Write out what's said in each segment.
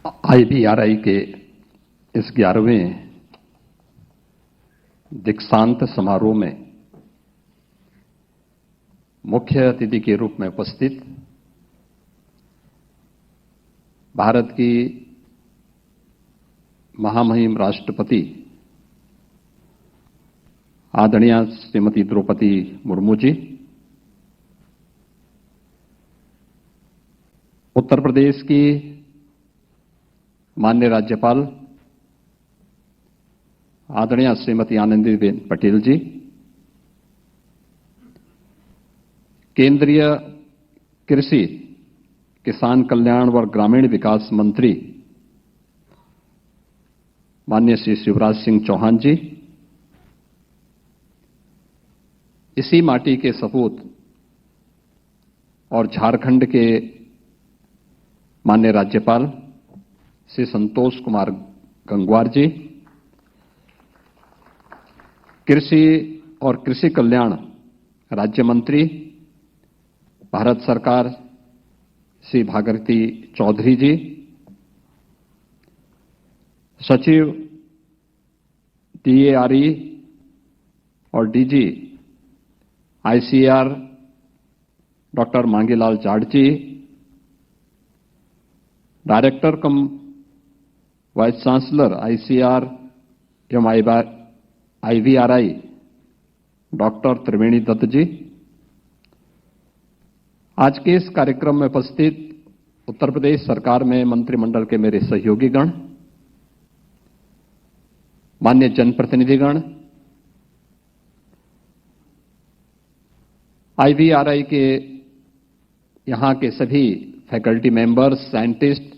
IVRI के इस 11वें दीक्षांत समारोह में मुख्य अतिथि के रूप में उपस्थित भारत की महामहिम राष्ट्रपति आदरणीय श्रीमती द्रौपदी मुर्मू जी, उत्तर प्रदेश की माननीय राज्यपाल आदरणीय श्रीमती आनंदीबेन पटेल जी, केंद्रीय कृषि किसान कल्याण व ग्रामीण विकास मंत्री माननीय श्री शिवराज सिंह चौहान जी, इसी माटी के सपूत और झारखंड के माननीय राज्यपाल श्री संतोष कुमार गंगवार जी, कृषि और कृषि कल्याण राज्य मंत्री भारत सरकार श्री भागीरथी चौधरी जी, सचिव DARE और DG ICAR doctor Mangilal Jat ji, director cum vice chancellor ICAR एवं IVRI डॉक्टर त्रिवेणी दत्त जी, आज के इस कार्यक्रम में उपस्थित उत्तर प्रदेश सरकार में मंत्रिमंडल के मेरे सहयोगीगण, माननीय जनप्रतिनिधिगण, IVRI के यहां के सभी फैकल्टी मेंबर्स, साइंटिस्ट,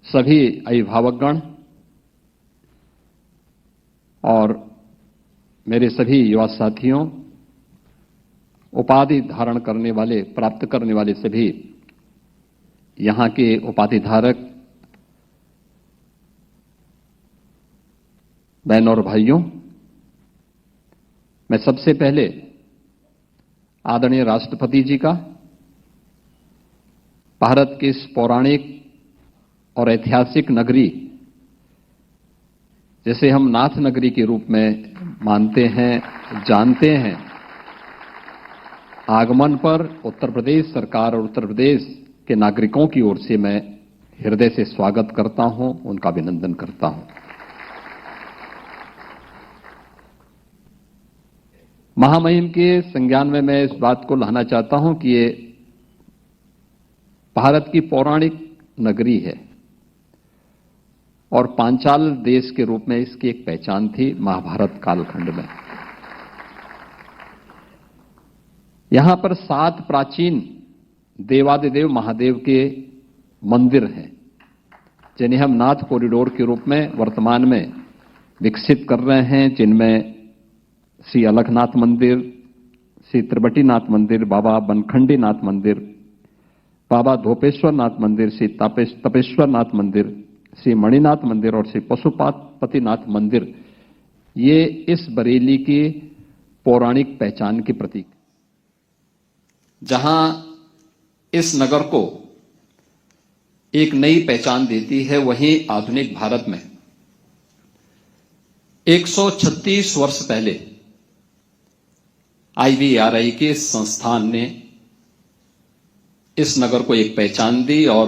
सभी अभिभावकगण और मेरे सभी युवा साथियों, उपाधि धारण करने वाले, प्राप्त करने वाले सभी यहां के उपाधिधारक बहनों और भाइयों, मैं सबसे पहले आदरणीय राष्ट्रपति जी का भारत की इस पौराणिक और ऐतिहासिक नगरी, जिसे हम नाथ नगरी के रूप में मानते हैं, जानते हैं, आगमन पर उत्तर प्रदेश सरकार और उत्तर प्रदेश के नागरिकों की ओर से मैं हृदय से स्वागत करता हूं, उनका अभिनंदन करता हूं। महामहिम के संज्ञान में मैं इस बात को लाना चाहता हूं कि ये भारत की पौराणिक नगरी है और पांचाल देश के रूप में इसकी एक पहचान थी महाभारत कालखंड में। यहां पर 7 प्राचीन देवादिदेव महादेव के मंदिर हैं, जिन्हें हम नाथ कॉरिडोर के रूप में वर्तमान में विकसित कर रहे हैं, जिनमें श्री अलखनाथ मंदिर, श्री त्रिबटीनाथ मंदिर, बाबा बनखंडी नाथ मंदिर, बाबा धोपेश्वर नाथ मंदिर, श्री तपेश्वर नाथ मंदिर, श्री मणिनाथ मंदिर और श्री पशुपतिनाथ मंदिर, ये इस बरेली की पौराणिक पहचान के प्रतीक। जहां इस नगर को एक नई पहचान देती है, वहीं आधुनिक भारत में 136 वर्ष पहले IVRI के संस्थान ने इस नगर को एक पहचान दी और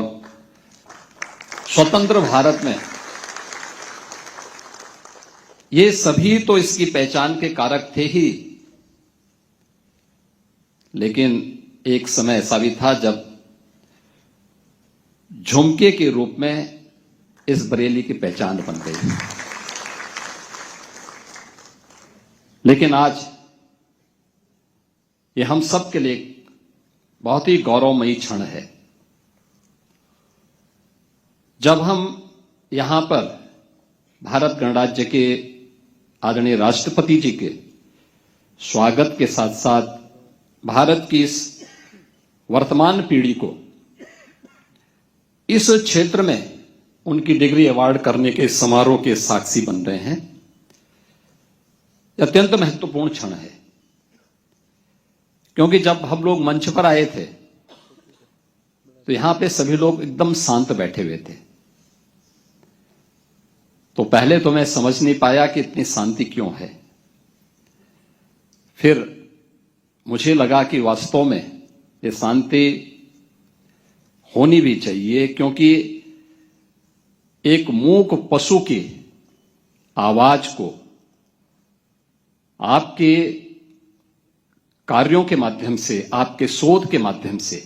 स्वतंत्र भारत में ये सभी तो इसकी पहचान के कारक थे ही, लेकिन एक समय ऐसा भी था जब झुमके के रूप में इस बरेली की पहचान बन गई। लेकिन आज ये हम सब के लिए बहुत ही गौरवमयी क्षण है, जब हम यहां पर भारत गणराज्य के आदरणीय राष्ट्रपति जी के स्वागत के साथ साथ भारत की इस वर्तमान पीढ़ी को इस क्षेत्र में उनकी डिग्री अवार्ड करने के समारोह के साक्षी बन रहे हैं। अत्यंत महत्वपूर्ण क्षण है, क्योंकि जब हम लोग मंच पर आए थे तो यहां पे सभी लोग एकदम शांत बैठे हुए थे। तो पहले तो मैं समझ नहीं पाया कि इतनी शांति क्यों है। फिर मुझे लगा कि वास्तव में ये शांति होनी भी चाहिए, क्योंकि एक मूक पशु की आवाज को आपके कार्यों के माध्यम से, आपके शोध के माध्यम से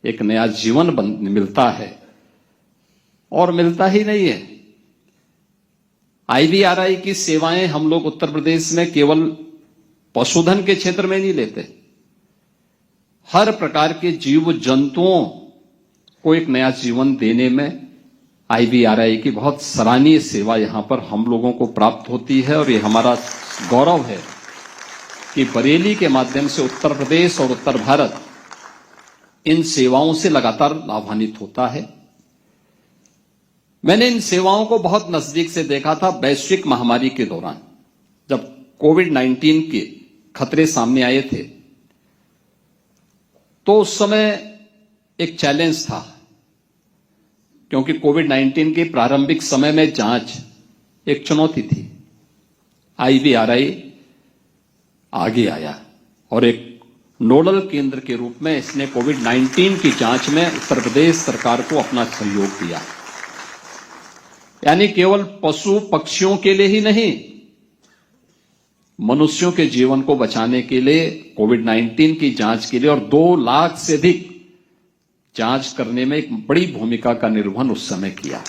एक नया जीवन मिलता है। और मिलता ही नहीं है, IVRI की सेवाएं हम लोग उत्तर प्रदेश में केवल पशुधन के क्षेत्र में नहीं लेते, हर प्रकार के जीव जंतुओं को एक नया जीवन देने में IVRI की बहुत सराहनीय सेवा यहां पर हम लोगों को प्राप्त होती है। और ये हमारा गौरव है कि बरेली के माध्यम से उत्तर प्रदेश और उत्तर भारत इन सेवाओं से लगातार लाभान्वित होता है। मैंने इन सेवाओं को बहुत नजदीक से देखा था वैश्विक महामारी के दौरान, जब कोविड-19 के खतरे सामने आए थे। तो उस समय एक चैलेंज था, क्योंकि कोविड-19 के प्रारंभिक समय में जांच एक चुनौती थी। IVRI आगे आया और एक नोडल केंद्र के रूप में इसने कोविड-19 की जांच में उत्तर प्रदेश सरकार को अपना सहयोग दिया। यानी केवल पशु पक्षियों के लिए ही नहीं, मनुष्यों के जीवन को बचाने के लिए, कोविड-19 की जांच के लिए, और 2 लाख से अधिक जांच करने में एक बड़ी भूमिका का निर्वहन उस समय किया।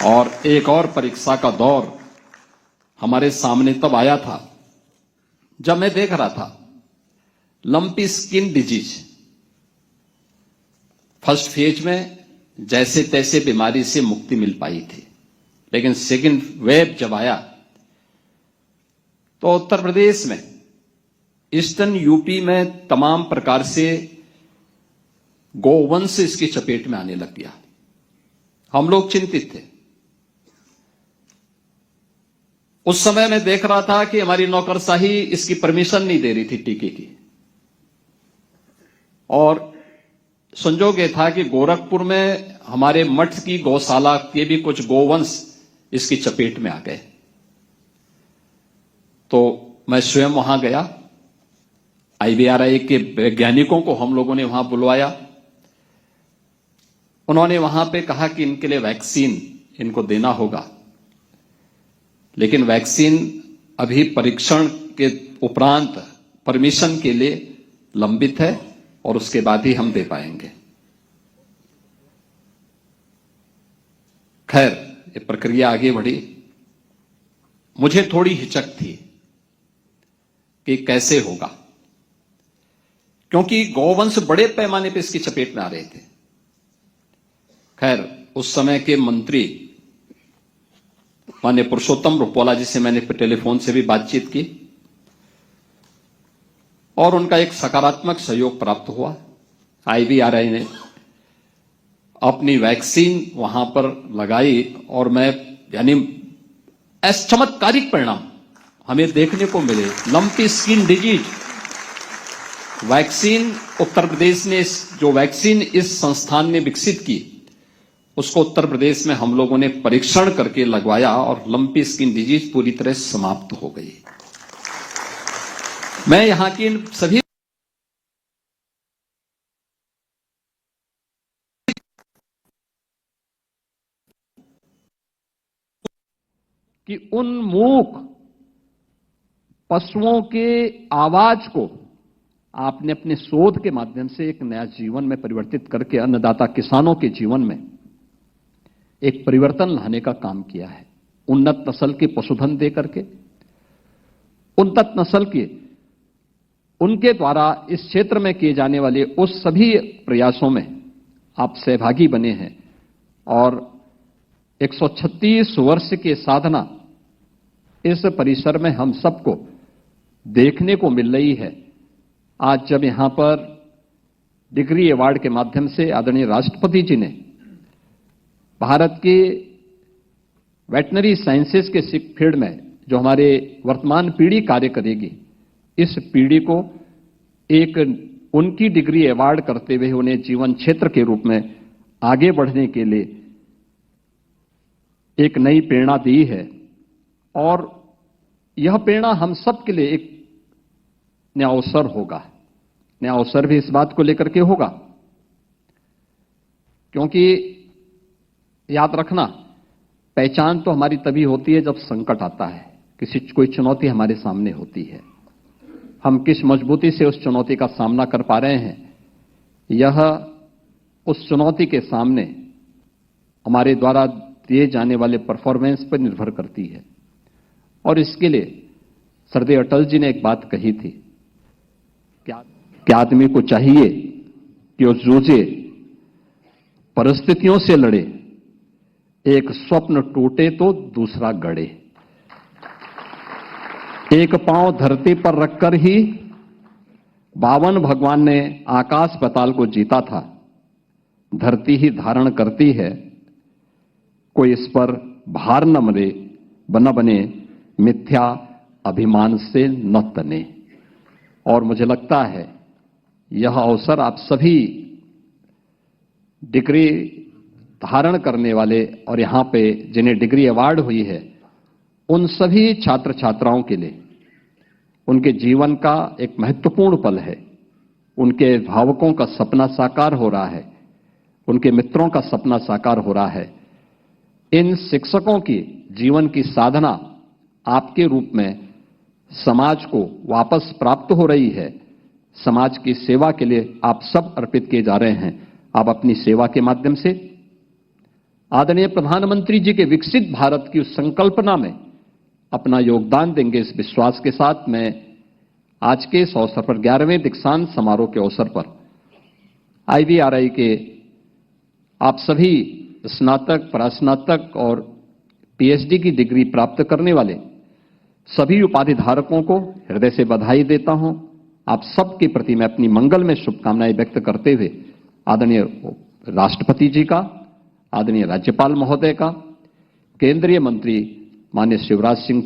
और एक और परीक्षा का दौर हमारे सामने तब आया था जब मैं देख रहा था lumpy skin disease first phase में जैसे तैसे बीमारी से मुक्ति मिल पाई थी, लेकिन सेकंड वेव जब आया तो उत्तर प्रदेश में, ईस्टर्न यूपी में तमाम प्रकार से गोवंश इसकी चपेट में आने लग गया। हम लोग चिंतित थे। उस समय मैं देख रहा था कि हमारी नौकरशाही इसकी परमिशन नहीं दे रही थी टीके की। और संजोग ये था कि गोरखपुर में हमारे मठ की गौशाला के भी कुछ गोवंश इसकी चपेट में आ गए। तो मैं स्वयं वहां गया, IVRI के वैज्ञानिकों को हम लोगों ने वहां बुलवाया। उन्होंने वहां पे कहा कि इनके लिए वैक्सीन इनको देना होगा, लेकिन वैक्सीन अभी परीक्षण के उपरांत परमिशन के लिए लंबित है और उसके बाद ही हम दे पाएंगे। खैर, ये प्रक्रिया आगे बढ़ी। मुझे थोड़ी हिचक थी कि कैसे होगा, क्योंकि गौवंश बड़े पैमाने पर इसकी चपेट में आ रहे थे। खैर, उस समय के मंत्री माननीय पुरुषोत्तम रुपाला जी से मैंने टेलीफोन से भी बातचीत की और उनका एक सकारात्मक सहयोग प्राप्त हुआ। IVRI ने अपनी वैक्सीन वहां पर लगाई और मैं, यानी चमत्कारिक परिणाम हमें देखने को मिले। Lumpy skin disease vaccine Uttar Pradesh ने, जो वैक्सीन इस संस्थान ने विकसित की, उसको उत्तर प्रदेश में हम लोगों ने परीक्षण करके लगवाया और लंपी स्किन डिजीज पूरी तरह समाप्त हो गई। मैं यहां की सभी कि उन मूक पशुओं के आवाज को आपने अपने शोध के माध्यम से एक नया जीवन में परिवर्तित करके अन्नदाता किसानों के जीवन में एक परिवर्तन लाने का काम किया है। उन्नत नस्ल के पशुधन दे करके, उन्नत नस्ल के उनके द्वारा इस क्षेत्र में किए जाने वाले उस सभी प्रयासों में आप सहभागी बने हैं और 136 वर्ष के साधना इस परिसर में हम सबको देखने को मिल रही है। आज जब यहां पर डिग्री अवार्ड के माध्यम से आदरणीय राष्ट्रपति जी ने भारत की वेटनरी साइंसेज के फील्ड में जो हमारे वर्तमान पीढ़ी कार्य करेगी, इस पीढ़ी को एक उनकी डिग्री अवार्ड करते हुए उन्हें जीवन क्षेत्र के रूप में आगे बढ़ने के लिए एक नई प्रेरणा दी है और यह प्रेरणा हम सब के लिए एक नया अवसर होगा। नया अवसर भी इस बात को लेकर के होगा क्योंकि याद रखना, पहचान तो हमारी तभी होती है जब संकट आता है, कोई चुनौती हमारे सामने होती है। हम किस मजबूती से उस चुनौती का सामना कर पा रहे हैं, यह उस चुनौती के सामने हमारे द्वारा दिए जाने वाले परफॉर्मेंस पर निर्भर करती है। और इसके लिए सरदेव अटल जी ने एक बात कही थी कि आदमी को चाहिए कि वो जूझे, परिस्थितियों से लड़े, एक स्वप्न टूटे तो दूसरा गढ़े। एक पांव धरती पर रखकर ही बावन भगवान ने आकाश पाताल को जीता था। धरती ही धारण करती है, कोई इस पर भार न बने, मिथ्या अभिमान से न तने। और मुझे लगता है यह अवसर आप सभी डिग्री धारण करने वाले और यहां पे जिन्हें डिग्री अवार्ड हुई है, उन सभी छात्र छात्राओं के लिए उनके जीवन का एक महत्वपूर्ण पल है। उनके भावकों का सपना साकार हो रहा है, उनके मित्रों का सपना साकार हो रहा है। इन शिक्षकों की जीवन की साधना आपके रूप में समाज को वापस प्राप्त हो रही है। समाज की सेवा के लिए आप सब अर्पित किए जा रहे हैं। आप अपनी सेवा के माध्यम से आदरणीय प्रधानमंत्री जी के विकसित भारत की उस संकल्पना में अपना योगदान देंगे, इस विश्वास के साथ मैं आज के इस अवसर पर 11वें दीक्षांत समारोह के अवसर पर IVRI के आप सभी स्नातक, परास्नातक और PhD की डिग्री प्राप्त करने वाले सभी उपाधि धारकों को हृदय से बधाई देता हूं। आप सबके प्रति मैं अपनी मंगल में शुभकामनाएं व्यक्त करते हुए आदरणीय राष्ट्रपति जी का, आदरणीय राज्यपाल महोदय का, केंद्रीय मंत्री माननीय शिवराज सिंह